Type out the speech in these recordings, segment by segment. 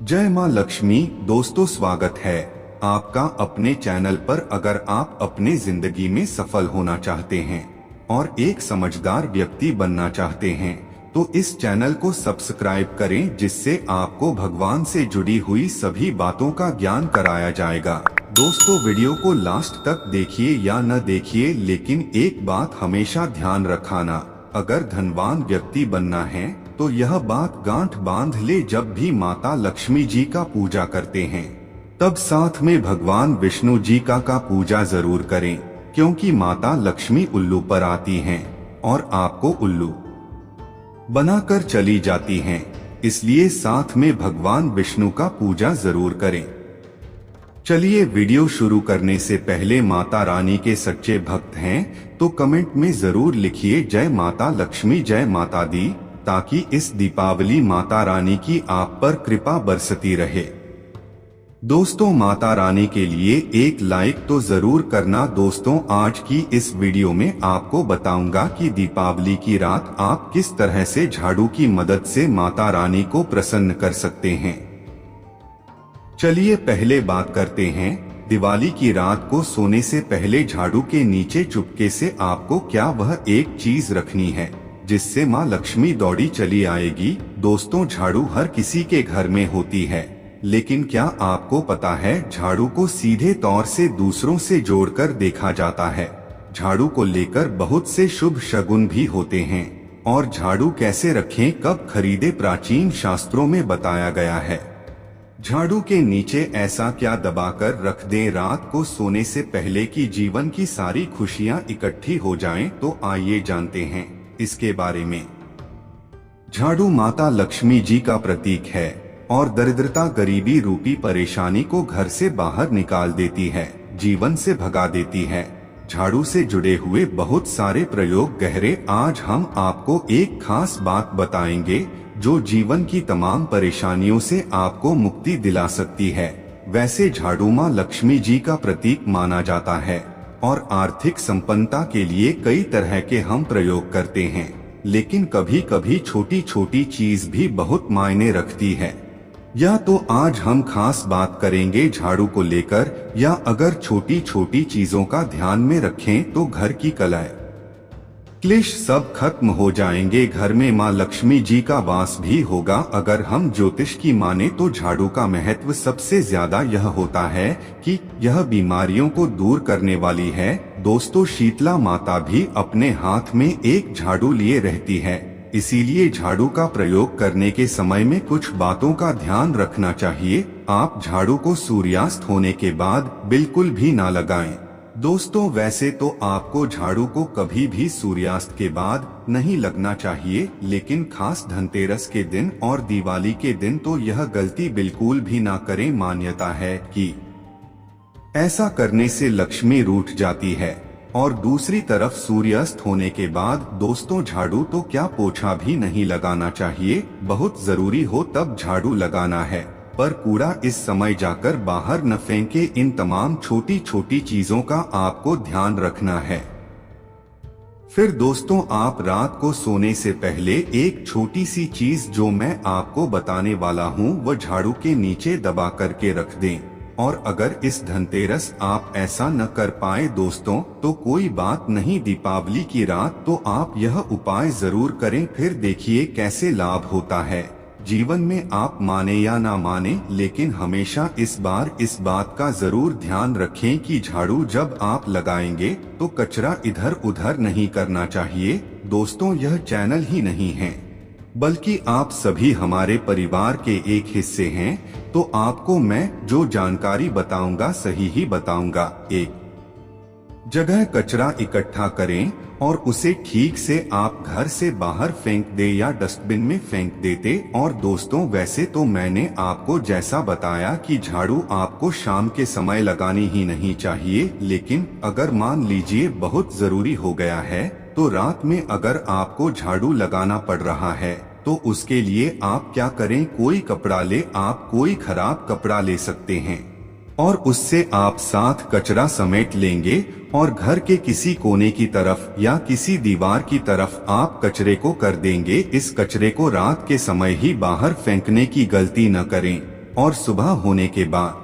जय मां लक्ष्मी। दोस्तों, स्वागत है आपका अपने चैनल पर। अगर आप अपने जिंदगी में सफल होना चाहते हैं और एक समझदार व्यक्ति बनना चाहते हैं तो इस चैनल को सब्सक्राइब करें, जिससे आपको भगवान से जुड़ी हुई सभी बातों का ज्ञान कराया जाएगा। दोस्तों, वीडियो को लास्ट तक देखिए या न देखिए, लेकिन एक बात हमेशा ध्यान रखना, अगर धनवान व्यक्ति बनना है तो यह बात गांठ बांध ले, जब भी माता लक्ष्मी जी का पूजा करते हैं तब साथ में भगवान विष्णु जी का पूजा जरूर करें, क्योंकि माता लक्ष्मी उल्लू पर आती हैं और आपको उल्लू बनाकर चली जाती हैं। इसलिए साथ में भगवान विष्णु का पूजा जरूर करें। चलिए, वीडियो शुरू करने से पहले माता रानी के सच्चे भक्त हैं तो कमेंट में जरूर लिखिए जय माता लक्ष्मी, जय माता दी, ताकि इस दीपावली माता रानी की आप पर कृपा बरसती रहे। दोस्तों, माता रानी के लिए एक लाइक तो जरूर करना। दोस्तों, आज की इस वीडियो में आपको बताऊंगा कि दीपावली की रात आप किस तरह से झाड़ू की मदद से माता रानी को प्रसन्न कर सकते हैं। चलिए पहले बात करते हैं, दिवाली की रात को सोने से पहले झाड़ू के नीचे चुपके से आपको क्या वह एक चीज रखनी है जिससे माँ लक्ष्मी दौड़ी चली आएगी। दोस्तों, झाड़ू हर किसी के घर में होती है, लेकिन क्या आपको पता है झाड़ू को सीधे तौर से दूसरों से जोड़कर देखा जाता है। झाड़ू को लेकर बहुत से शुभ शगुन भी होते हैं और झाड़ू कैसे रखें, कब खरीदे, प्राचीन शास्त्रों में बताया गया है। झाड़ू के नीचे ऐसा क्या दबाकर रख दें रात को सोने से पहले कि जीवन की सारी खुशियां इकट्ठी हो जाएं। तो आइए जानते हैं इसके बारे में। झाड़ू माता लक्ष्मी जी का प्रतीक है और दरिद्रता, गरीबी रूपी परेशानी को घर से बाहर निकाल देती है, जीवन से भगा देती है। झाड़ू से जुड़े हुए बहुत सारे प्रयोग गहरे। आज हम आपको एक खास बात बताएंगे जो जीवन की तमाम परेशानियों से आपको मुक्ति दिला सकती है। वैसे झाड़ू माँ लक्ष्मी जी का प्रतीक माना जाता है और आर्थिक संपन्नता के लिए कई तरह के हम प्रयोग करते हैं, लेकिन कभी कभी छोटी छोटी चीज भी बहुत मायने रखती है। या तो आज हम खास बात करेंगे झाड़ू को लेकर, या अगर छोटी छोटी चीजों का ध्यान में रखें तो घर की कलह क्लेश सब खत्म हो जाएंगे। घर में माँ लक्ष्मी जी का वास भी होगा। अगर हम ज्योतिष की माने तो झाड़ू का महत्व सबसे ज्यादा यह होता है कि यह बीमारियों को दूर करने वाली है। दोस्तों, शीतला माता भी अपने हाथ में एक झाड़ू लिए रहती है, इसीलिए झाड़ू का प्रयोग करने के समय में कुछ बातों का ध्यान रखना चाहिए। आप झाड़ू को सूर्यास्त होने के बाद बिल्कुल भी ना लगाएं। दोस्तों, वैसे तो आपको झाड़ू को कभी भी सूर्यास्त के बाद नहीं लगना चाहिए, लेकिन खास धनतेरस के दिन और दिवाली के दिन तो यह गलती बिल्कुल भी ना करें। मान्यता है कि ऐसा करने से लक्ष्मी रूठ जाती है। और दूसरी तरफ सूर्यास्त होने के बाद दोस्तों, झाड़ू तो क्या पोछा भी नहीं लगाना चाहिए। बहुत जरूरी हो तब झाड़ू लगाना है, पर कूड़ा इस समय जाकर बाहर न फेंके। इन तमाम छोटी छोटी चीजों का आपको ध्यान रखना है। फिर दोस्तों, आप रात को सोने से पहले एक छोटी सी चीज जो मैं आपको बताने वाला हूँ वह झाड़ू के नीचे दबा करके रख दें। और अगर इस धनतेरस आप ऐसा न कर पाए दोस्तों तो कोई बात नहीं, दीपावली की रात तो आप यह उपाय जरूर करें, फिर देखिए कैसे लाभ होता है। जीवन में आप माने या ना माने, लेकिन हमेशा इस बात का जरूर ध्यान रखें कि झाड़ू जब आप लगाएंगे तो कचरा इधर उधर नहीं करना चाहिए। दोस्तों, यह चैनल ही नहीं है बल्कि आप सभी हमारे परिवार के एक हिस्से हैं, तो आपको मैं जो जानकारी बताऊंगा सही ही बताऊंगा। एक जगह कचरा इकट्ठा करें और उसे ठीक से आप घर से बाहर फेंक दे या डस्टबिन में फेंक देते। और दोस्तों, वैसे तो मैंने आपको जैसा बताया कि झाड़ू आपको शाम के समय लगानी ही नहीं चाहिए, लेकिन अगर मान लीजिए बहुत जरूरी हो गया है तो रात में अगर आपको झाड़ू लगाना पड़ रहा है तो उसके लिए आप क्या करें, कोई कपड़ा ले, आप कोई खराब कपड़ा ले सकते हैं और उससे आप साथ कचरा समेट लेंगे और घर के किसी कोने की तरफ या किसी दीवार की तरफ आप कचरे को कर देंगे। इस कचरे को रात के समय ही बाहर फेंकने की गलती न करें। और सुबह होने के बाद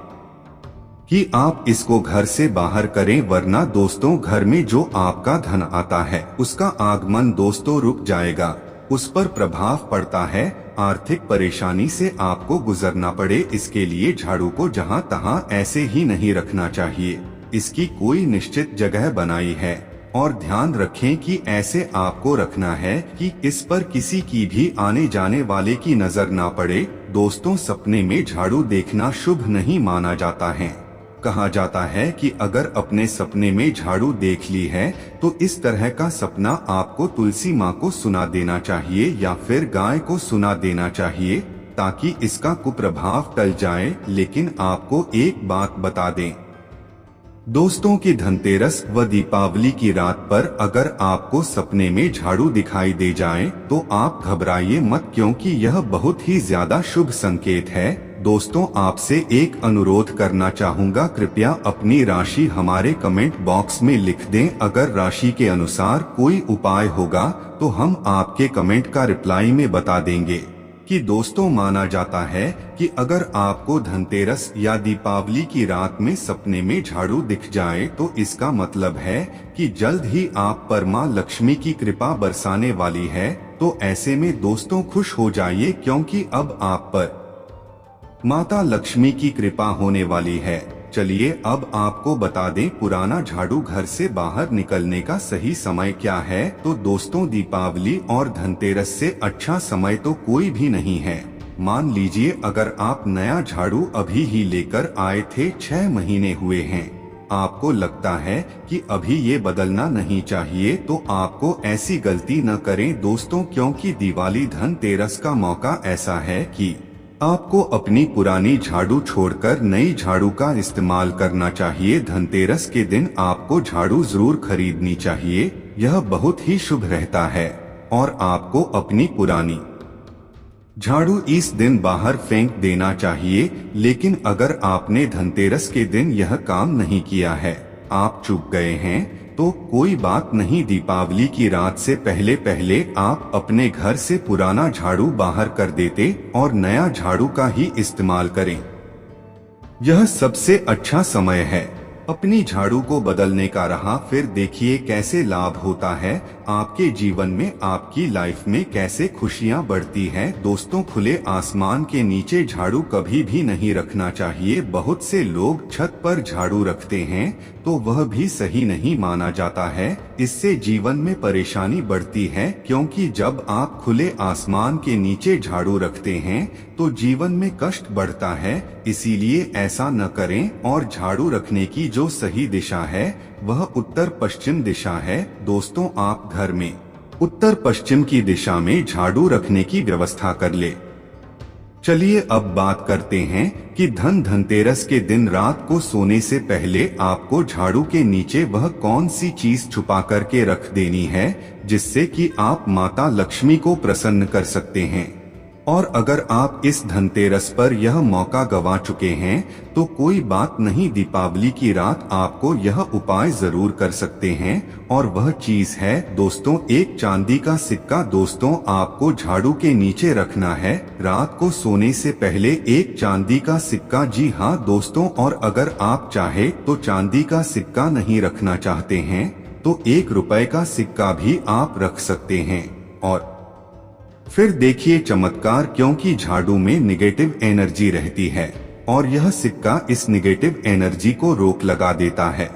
कि आप इसको घर से बाहर करें, वरना दोस्तों घर में जो आपका धन आता है उसका आगमन दोस्तों रुक जाएगा, उस पर प्रभाव पड़ता है, आर्थिक परेशानी से आपको गुजरना पड़े। इसके लिए झाड़ू को जहां तहां ऐसे ही नहीं रखना चाहिए, इसकी कोई निश्चित जगह बनाई है और ध्यान रखें कि ऐसे आपको रखना है कि इस पर किसी की भी आने जाने वाले की नजर ना पड़े। दोस्तों सपने में झाड़ू देखना शुभ नहीं माना जाता है। कहा जाता है कि अगर अपने सपने में झाड़ू देख ली है तो इस तरह का सपना आपको तुलसी माँ को सुना देना चाहिए या फिर गाय को सुना देना चाहिए ताकि इसका कुप्रभाव टल जाए। लेकिन आपको एक बात बता दें दोस्तों कि धनतेरस व दीपावली की रात पर अगर आपको सपने में झाड़ू दिखाई दे जाए तो आप घबराइए मत, क्योंकि यह बहुत ही ज्यादा शुभ संकेत है। दोस्तों आपसे एक अनुरोध करना चाहूँगा, कृपया अपनी राशि हमारे कमेंट बॉक्स में लिख दें। अगर राशि के अनुसार कोई उपाय होगा तो हम आपके कमेंट का रिप्लाई में बता देंगे। कि दोस्तों माना जाता है कि अगर आपको धनतेरस या दीपावली की रात में सपने में झाड़ू दिख जाए तो इसका मतलब है कि जल्द ही आप पर मां लक्ष्मी की कृपा बरसाने वाली है। तो ऐसे में दोस्तों खुश हो जाइए, क्योंकि अब आप पर माता लक्ष्मी की कृपा होने वाली है। चलिए अब आपको बता दें पुराना झाड़ू घर से बाहर निकलने का सही समय क्या है। तो दोस्तों दीपावली और धनतेरस से अच्छा समय तो कोई भी नहीं है। मान लीजिए अगर आप नया झाड़ू अभी ही लेकर आए थे, 6 महीने हुए हैं, आपको लगता है कि अभी ये बदलना नहीं चाहिए, तो आपको ऐसी गलती न करें दोस्तों, क्योंकि दिवाली धनतेरस का मौका ऐसा है कि आपको अपनी पुरानी झाड़ू छोड़कर नई झाड़ू का इस्तेमाल करना चाहिए। धनतेरस के दिन आपको झाड़ू जरूर खरीदनी चाहिए, यह बहुत ही शुभ रहता है। और आपको अपनी पुरानी झाड़ू इस दिन बाहर फेंक देना चाहिए। लेकिन अगर आपने धनतेरस के दिन यह काम नहीं किया है, आप चूक गए हैं, तो कोई बात नहीं, दीपावली की रात से पहले पहले आप अपने घर से पुराना झाड़ू बाहर कर देते और नया झाड़ू का ही इस्तेमाल करें। यह सबसे अच्छा समय है अपनी झाड़ू को बदलने का रहा। फिर देखिए कैसे लाभ होता है आपके जीवन में, आपकी लाइफ में कैसे खुशियां बढ़ती हैं। दोस्तों खुले आसमान के नीचे झाड़ू कभी भी नहीं रखना चाहिए। बहुत से लोग छत पर झाड़ू रखते हैं तो वह भी सही नहीं माना जाता है, इससे जीवन में परेशानी बढ़ती है। क्योंकि जब आप खुले आसमान के नीचे झाड़ू रखते हैं तो जीवन में कष्ट बढ़ता है, इसीलिए ऐसा न करें। और झाड़ू रखने की जो सही दिशा है वह उत्तर पश्चिम दिशा है। दोस्तों आप घर में उत्तर पश्चिम की दिशा में झाड़ू रखने की व्यवस्था कर ले। चलिए अब बात करते हैं कि धनतेरस के दिन रात को सोने से पहले आपको झाड़ू के नीचे वह कौन सी चीज छुपा करके रख देनी है जिससे कि आप माता लक्ष्मी को प्रसन्न कर सकते हैं। और अगर आप इस धनतेरस पर यह मौका गंवा चुके हैं तो कोई बात नहीं, दीपावली की रात आपको यह उपाय जरूर कर सकते हैं। और वह चीज है दोस्तों एक चांदी का सिक्का। दोस्तों आपको झाड़ू के नीचे रखना है रात को सोने से पहले एक चांदी का सिक्का। जी हाँ दोस्तों, और अगर आप चाहे तो चांदी का सिक्का नहीं रखना चाहते हैं तो 1 रुपए का सिक्का भी आप रख सकते हैं। और फिर देखिए चमत्कार, क्योंकि झाड़ू में निगेटिव एनर्जी रहती है और यह सिक्का इस निगेटिव एनर्जी को रोक लगा देता है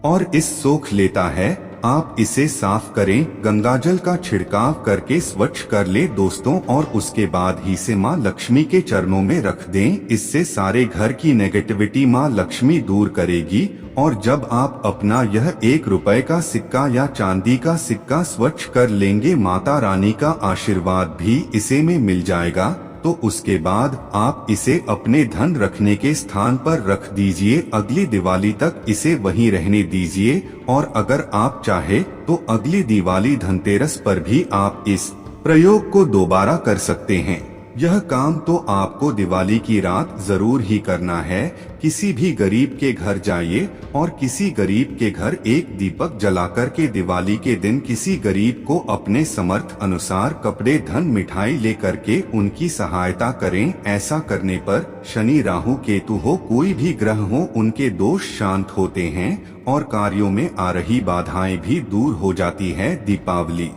और इस सोख लेता है। आप इसे साफ करें, गंगाजल का छिड़काव करके स्वच्छ कर ले दोस्तों, और उसके बाद ही से माँ लक्ष्मी के चरणों में रख दें। इससे सारे घर की नेगेटिविटी माँ लक्ष्मी दूर करेगी। और जब आप अपना यह 1 रुपए का सिक्का या चांदी का सिक्का स्वच्छ कर लेंगे, माता रानी का आशीर्वाद भी इसे में मिल जाएगा। तो उसके बाद आप इसे अपने धन रखने के स्थान पर रख दीजिए। अगली दिवाली तक इसे वहीं रहने दीजिए। और अगर आप चाहे तो अगली दिवाली धनतेरस पर भी आप इस प्रयोग को दोबारा कर सकते हैं। यह काम तो आपको दिवाली की रात जरूर ही करना है। किसी भी गरीब के घर जाइए और किसी गरीब के घर एक दीपक जलाकर के दिवाली के दिन किसी गरीब को अपने समर्थ अनुसार कपड़े, धन, मिठाई लेकर के उनकी सहायता करें। ऐसा करने पर शनि, राहु, केतु हो, कोई भी ग्रह हो, उनके दोष शांत होते हैं और कार्यों में आ रही बाधाएं भी दूर हो जाती है। दीपावली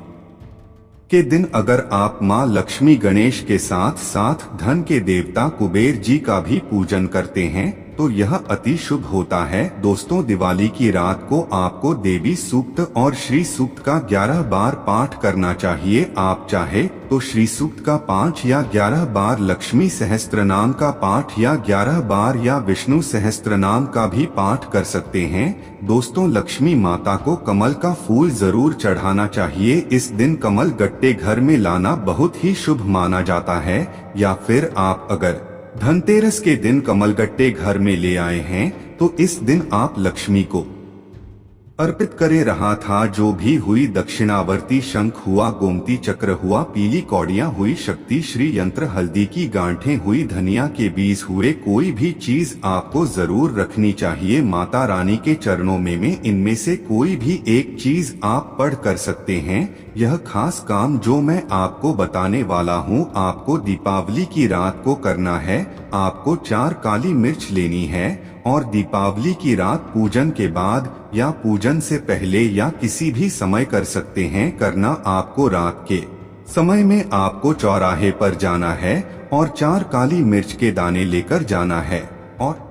के दिन अगर आप मां लक्ष्मी, गणेश के साथ साथ धन के देवता कुबेर जी का भी पूजन करते हैं तो यह अति शुभ होता है। दोस्तों, दिवाली की रात को आपको देवी सूक्त और श्री सूक्त का 11 बार पाठ करना चाहिए। आप चाहे तो श्री सूक्त का 5 या 11 बार, लक्ष्मी सहस्त्रनाम का पाठ या 11 बार या विष्णु सहस्त्रनाम का भी पाठ कर सकते हैं। दोस्तों, लक्ष्मी माता को कमल का फूल जरूर चढ़ाना चाहिए। इस दिन कमल गट्टे घर में लाना बहुत ही शुभ माना जाता है। या फिर आप अगर धनतेरस के दिन कमलगट्टे घर में ले आए हैं तो इस दिन आप लक्ष्मी को अर्पित करे रहा था जो भी हुई दक्षिणावर्ती शंख हुआ, गोमती चक्र हुआ, पीली कौड़ियां हुई, शक्ति श्री यंत्र, हल्दी की गांठें हुई, धनिया के बीज हुए, कोई भी चीज आपको जरूर रखनी चाहिए माता रानी के चरणों में इनमें से कोई भी एक चीज आप पढ़ कर सकते हैं। यह खास काम जो मैं आपको बताने वाला हूँ आपको दीपावली की रात को करना है। आपको 4 काली मिर्च लेनी है और दीपावली की रात पूजन के बाद या पूजन से पहले या किसी भी समय कर सकते हैं। करना आपको रात के समय में आपको चौराहे पर जाना है और 4 काली मिर्च के दाने लेकर जाना है और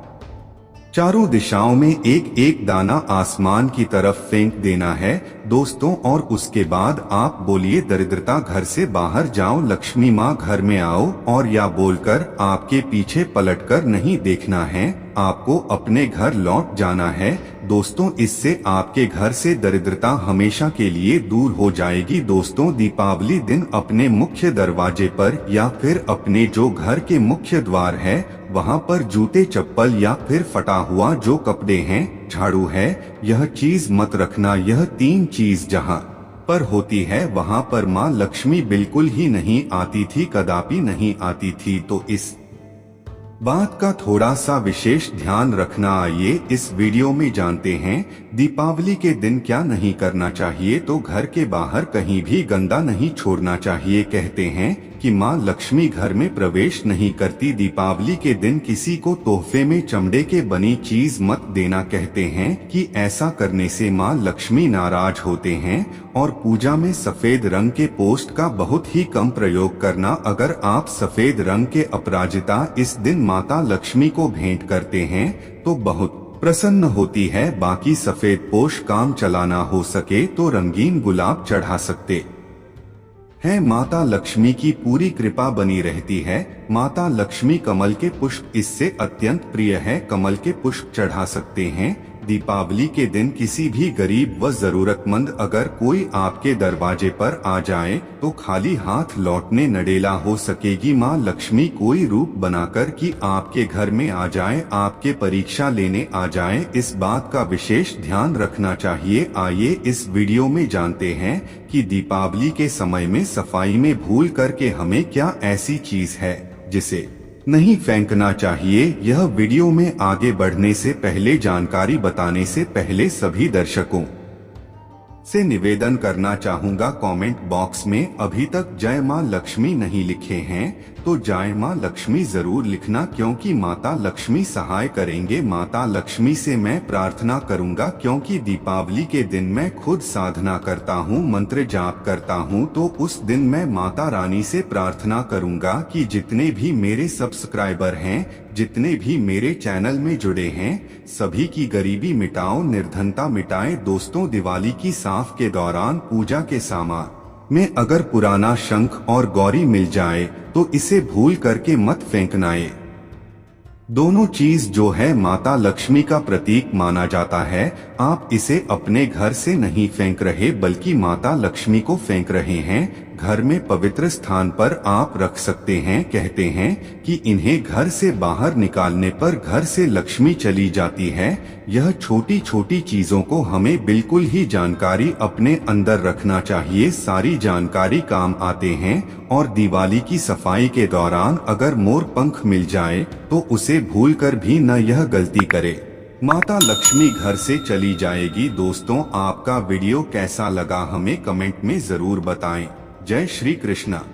चारों दिशाओं में एक एक दाना आसमान की तरफ फेंक देना है दोस्तों। और उसके बाद आप बोलिए, दरिद्रता घर से बाहर जाओ, लक्ष्मी माँ घर में आओ, और या बोलकर आपके पीछे पलटकर नहीं देखना है, आपको अपने घर लौट जाना है। दोस्तों, इससे आपके घर से दरिद्रता हमेशा के लिए दूर हो जाएगी। दोस्तों, दीपावली दिन अपने मुख्य दरवाजे पर या फिर अपने जो घर के मुख्य द्वार है वहाँ पर जूते, चप्पल या फिर फटा हुआ जो कपड़े हैं, झाड़ू है, यह चीज मत रखना। यह 3 चीज जहाँ पर होती है वहाँ पर माँ लक्ष्मी बिल्कुल ही नहीं आती थी, कदापि नहीं आती थी। तो इस बात का थोड़ा सा विशेष ध्यान रखना। आइए इस वीडियो में जानते हैं दीपावली के दिन क्या नहीं करना चाहिए। तो घर के बाहर कहीं भी गंदा नहीं छोड़ना चाहिए। कहते हैं कि माँ लक्ष्मी घर में प्रवेश नहीं करती। दीपावली के दिन किसी को तोहफे में चमड़े के बनी चीज मत देना। कहते हैं कि ऐसा करने से माँ लक्ष्मी नाराज होते हैं। और पूजा में सफेद रंग के पोस्ट का बहुत ही कम प्रयोग करना। अगर आप सफेद रंग के अपराजिता इस दिन माता लक्ष्मी को भेंट करते हैं तो बहुत प्रसन्न होती है। बाकी सफेद पोष काम चलाना हो सके तो रंगीन गुलाब चढ़ा सकते हैं। माता लक्ष्मी की पूरी कृपा बनी रहती है। माता लक्ष्मी कमल के पुष्प इससे अत्यंत प्रिय है, कमल के पुष्प चढ़ा सकते हैं। दीपावली के दिन किसी भी गरीब व जरूरतमंद अगर कोई आपके दरवाजे पर आ जाए तो खाली हाथ लौटने नडेला हो सकेगी। माँ लक्ष्मी कोई रूप बनाकर कि आपके घर में आ जाए, आपके परीक्षा लेने आ जाए, इस बात का विशेष ध्यान रखना चाहिए। आइए इस वीडियो में जानते हैं कि दीपावली के समय में सफाई में भूल करके हमें क्या ऐसी चीज है जिसे नहीं फेंकना चाहिए। यह वीडियो में आगे बढ़ने से पहले, जानकारी बताने से पहले सभी दर्शकों से निवेदन करना चाहूंगा, कमेंट बॉक्स में अभी तक जय मां लक्ष्मी नहीं लिखे हैं तो जय मां लक्ष्मी जरूर लिखना, क्योंकि माता लक्ष्मी सहाय करेंगे। माता लक्ष्मी से मैं प्रार्थना करूंगा क्योंकि दीपावली के दिन मैं खुद साधना करता हूं, मंत्र जाप करता हूं, तो उस दिन मैं माता रानी से प्रार्थना करूंगा कि जितने भी मेरे सब्सक्राइबर हैं, जितने भी मेरे चैनल में जुड़े हैं, सभी की गरीबी मिटाओ, निर्धनता मिटाए। दोस्तों, दिवाली की साफ के दौरान पूजा के सामान में अगर पुराना शंख और गौरी मिल जाए तो इसे भूल करके मत फेंकनाए। दोनों चीज जो है माता लक्ष्मी का प्रतीक माना जाता है। आप इसे अपने घर से नहीं फेंक रहे बल्कि माता लक्ष्मी को फेंक रहे हैं। घर में पवित्र स्थान पर आप रख सकते हैं। कहते हैं कि इन्हें घर से बाहर निकालने पर घर से लक्ष्मी चली जाती है। यह छोटी छोटी चीजों को हमें बिल्कुल ही जानकारी अपने अंदर रखना चाहिए। सारी जानकारी काम आते हैं। और दिवाली की सफाई के दौरान अगर मोर पंख मिल जाए तो उसे भूलकर भी न यह गलती करे, माता लक्ष्मी घर से चली जाएगी। दोस्तों, आपका वीडियो कैसा लगा हमें कमेंट में जरूर बताएं। जय श्री कृष्णा।